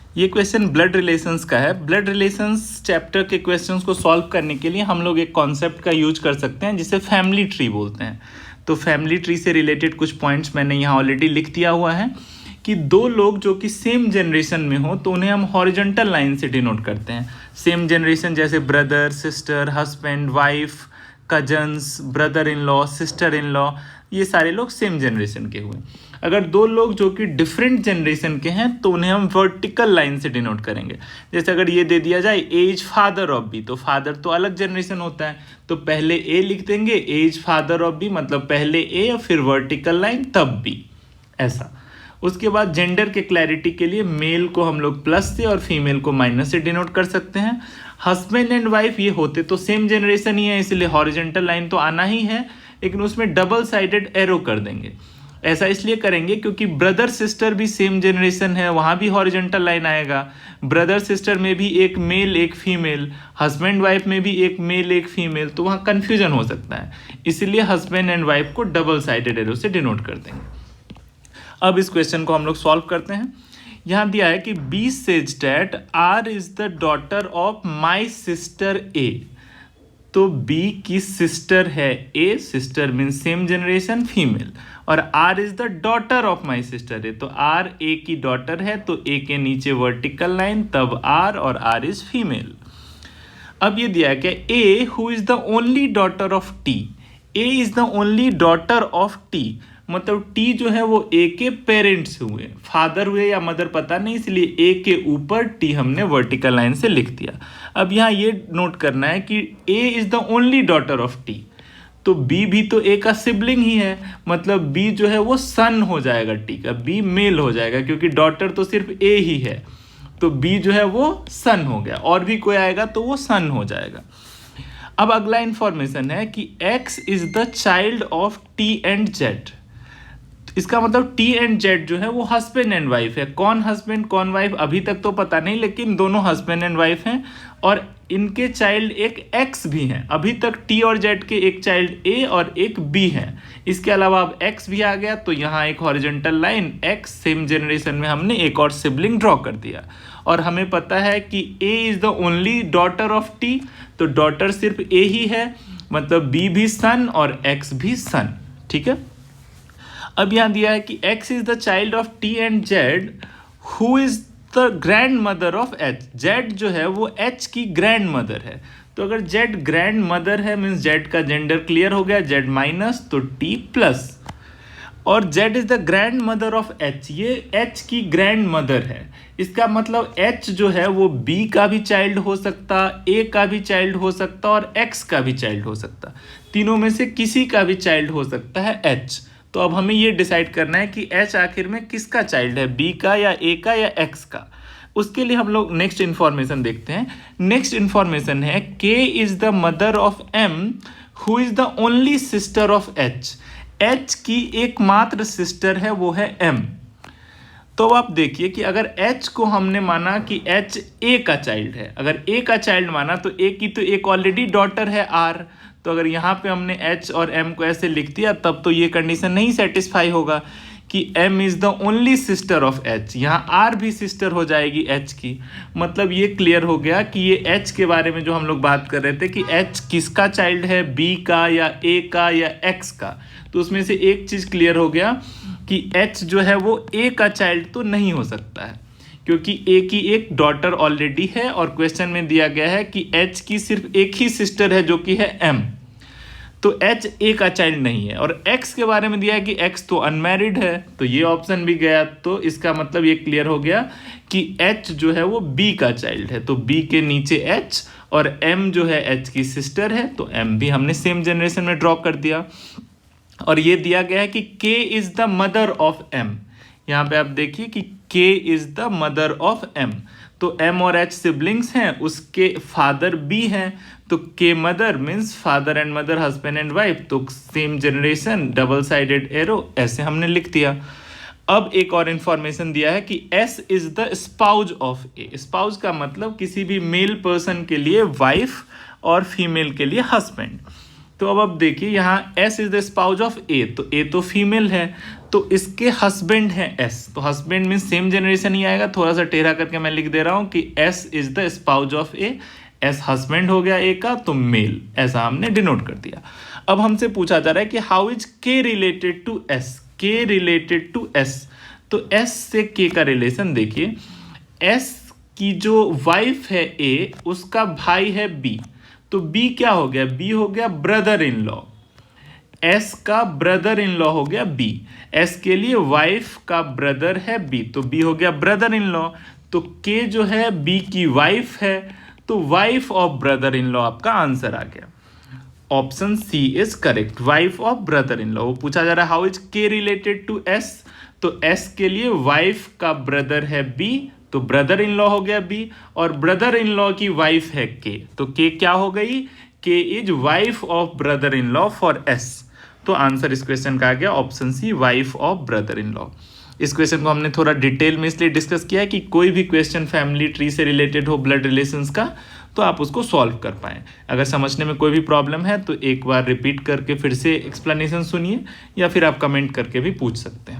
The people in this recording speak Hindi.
ये क्वेश्चन ब्लड रिलेशंस का है। ब्लड रिलेशंस चैप्टर के क्वेश्चंस को सॉल्व करने के लिए हम लोग एक कॉन्सेप्ट का यूज कर सकते हैं जिसे फैमिली ट्री बोलते हैं। तो फैमिली ट्री से रिलेटेड कुछ पॉइंट्स मैंने यहाँ ऑलरेडी लिख दिया हुआ है कि दो लोग जो कि सेम जनरेशन में हो तो उन्हें हम हॉरिजॉन्टल लाइन से डिनोट करते हैं। सेम जनरेशन जैसे brother, sister, husband, wife, cousins, brother in law, sister in law, ये सारे लोग सेम जनरेशन के हुए। अगर दो लोग जो कि डिफरेंट जनरेशन के हैं तो उन्हें हम वर्टिकल लाइन से डिनोट करेंगे। जैसे अगर ये दे दिया जाए एज फादर ऑफ बी, तो फादर तो अलग जनरेशन होता है, तो पहले ए लिख देंगे, एज फादर ऑफ बी, मतलब पहले ए फिर वर्टिकल लाइन तब बी, ऐसा। उसके बाद जेंडर के क्लैरिटी के लिए मेल को हम लोग प्लस से और फीमेल को माइनस से डिनोट कर सकते हैं। हस्बैंड एंड वाइफ ये होते तो सेम जनरेशन ही है, इसलिए हॉरिजॉन्टल लाइन तो आना ही है, लेकिन उसमें डबल साइडेड एरो कर देंगे। ऐसा इसलिए करेंगे क्योंकि ब्रदर सिस्टर भी सेम जनरेशन है, वहाँ भी हॉरिजॉन्टल लाइन आएगा। ब्रदर सिस्टर में भी एक मेल एक फीमेल, हस्बैंड वाइफ में भी एक मेल एक फीमेल, तो वहाँ कन्फ्यूजन हो सकता है, इसलिए हस्बैंड एंड वाइफ को डबल साइडेड एरो से डिनोट कर देंगे। अब इस क्वेश्चन को हम लोग सॉल्व करते हैं। यहाँ दिया है कि B says that R is the daughter of my sister A. तो बी की सिस्टर है A, sister means same generation female, और R is the daughter of my sister A, तो आर ए की डॉटर है, तो ए के नीचे वर्टिकल लाइन तब आर, और आर इज फीमेल। अब ये दिया क्या, A who is the only daughter of T, A is the only daughter of T, मतलब टी जो है वो ए के पेरेंट्स हुए, फादर हुए या मदर पता नहीं, इसलिए ए के ऊपर टी हमने वर्टिकल लाइन से लिख दिया। अब यहाँ ये नोट करना है कि A is the only daughter of T, तो बी भी तो ए का सिबलिंग ही है, मतलब बी जो है वो सन हो जाएगा टी का, बी मेल हो जाएगा क्योंकि डॉटर तो सिर्फ ए ही है, तो बी जो है वो सन हो गया, और भी कोई आएगा तो वो सन हो जाएगा। अब अगला इंफॉर्मेशन है कि x is the child of T and Z. इसका मतलब टी एंड जेड जो है वो हस्बैंड एंड वाइफ है। कौन हस्बैंड कौन वाइफ अभी तक तो पता नहीं, लेकिन दोनों हस्बैंड एंड वाइफ हैं, और इनके चाइल्ड एक एक्स भी हैं। अभी तक टी और जेड के एक चाइल्ड ए और एक बी है, इसके अलावा अब एक्स भी आ गया, तो यहाँ एक horizontal line x same generation में हमने एक और सिबलिंग ड्रॉ कर दिया। और हमें पता है कि A is the only daughter of T, तो डॉटर सिर्फ ए ही है, मतलब बी भी सन और एक्स भी सन, ठीक है। अब यहाँ दिया है कि x is the child of t and z who is the grand mother of h। z जो है वो h की ग्रैंड मदर है, तो अगर z ग्रैंड मदर है मीन्स z का जेंडर क्लियर हो गया, z माइनस तो t प्लस, और z is the grand mother of h, ये h की ग्रैंड मदर है। इसका मतलब h जो है वो b का भी चाइल्ड हो सकता, a का भी चाइल्ड हो सकता, और x का भी चाइल्ड हो सकता, तीनों में से किसी का भी चाइल्ड हो सकता है h। तो अब हमें ये डिसाइड करना है कि h आखिर में किसका चाइल्ड है, b का या a का या x का। उसके लिए हम लोग नेक्स्ट इन्फॉर्मेशन देखते हैं। नेक्स्ट इन्फॉर्मेशन है k is the mother of m who is the only sister of h। h की एकमात्र सिस्टर है वो है m। तो अब आप देखिए कि अगर h को हमने माना कि h a का चाइल्ड है, अगर a का चाइल्ड माना तो a की तो एक ऑलरेडी डॉटर है r, तो अगर यहाँ पे हमने h और m को ऐसे लिख दिया तब तो ये कंडीशन नहीं सेटिस्फाई होगा कि m is the only sister of h, यहाँ r भी सिस्टर हो जाएगी h की। मतलब ये क्लियर हो गया कि ये h के बारे में जो हम लोग बात कर रहे थे कि h किसका चाइल्ड है, b का या a का या x का, तो उसमें से एक चीज़ क्लियर हो गया कि h जो है वो a का चाइल्ड तो नहीं हो सकता है, क्योंकि a की एक डॉटर ऑलरेडी है, और क्वेश्चन में दिया गया है कि h की सिर्फ एक ही सिस्टर है जो कि है m, तो h a का चाइल्ड नहीं है। और x के बारे में दिया है कि x तो अनमैरिड है, तो ये ऑप्शन भी गया, तो इसका मतलब ये क्लियर हो गया कि h जो है वो b का चाइल्ड है, तो b के नीचे h, और m जो है h की सिस्टर है, तो m भी हमने सेम जनरेशन में ड्रॉ कर दिया। और ये दिया गया है कि k is the mother of m। यहाँ पे आप देखिए कि k is the mother of m, तो m और h सिबलिंग्स हैं, उसके फादर b हैं, तो k mother means father and mother husband and wife, तो same generation double sided arrow, ऐसे हमने लिख दिया। अब एक और इन्फॉर्मेशन दिया है कि s is the spouse of a। Spouse का मतलब किसी भी मेल पर्सन के लिए वाइफ और फीमेल के लिए हस्बैंड। तो अब देखिए यहाँ S is the spouse of A, तो ए तो फीमेल है, तो इसके हस्बैंड है एस, तो हस्बैंड मीन सेम जनरेशन ही आएगा, थोड़ा सा टेढ़ा करके मैं लिख दे रहा हूँ कि S is the spouse of A, S husband हो गया ए का, तो मेल, ऐसा हमने डिनोट कर दिया। अब हमसे पूछा जा रहा है कि how is K related to S, के रिलेटेड टू एस, तो एस से के का रिलेशन देखिए, एस की जो वाइफ है ए, उसका भाई है बी, तो बी क्या हो गया, बी हो गया ब्रदर इन लॉ, एस का ब्रदर इन लॉ हो गया बी, एस के लिए वाइफ का ब्रदर है बी, तो बी हो गया ब्रदर इन लॉ, तो के जो है बी की वाइफ है, तो wife of brother in law आपका आंसर आ गया। Option C is correct, wife of brother in law. वो पूछा जा रहा है how is K related to S, तो एस के लिए वाइफ का ब्रदर है बी, तो ब्रदर इन लॉ हो गया बी, और ब्रदर इन लॉ की वाइफ है के, तो के क्या हो गई, K is wife of brother in law for S, तो आंसर इस क्वेश्चन का आ गया option C, wife of brother in law. इस क्वेश्चन को हमने थोड़ा डिटेल में इसलिए डिस्कस किया है कि कोई भी क्वेश्चन फैमिली ट्री से रिलेटेड हो, ब्लड रिलेशंस का, तो आप उसको सॉल्व कर पाएँ। अगर समझने में कोई भी प्रॉब्लम है तो एक बार रिपीट करके फिर से एक्सप्लेनेशन सुनिए, या फिर आप कमेंट करके भी पूछ सकते हैं।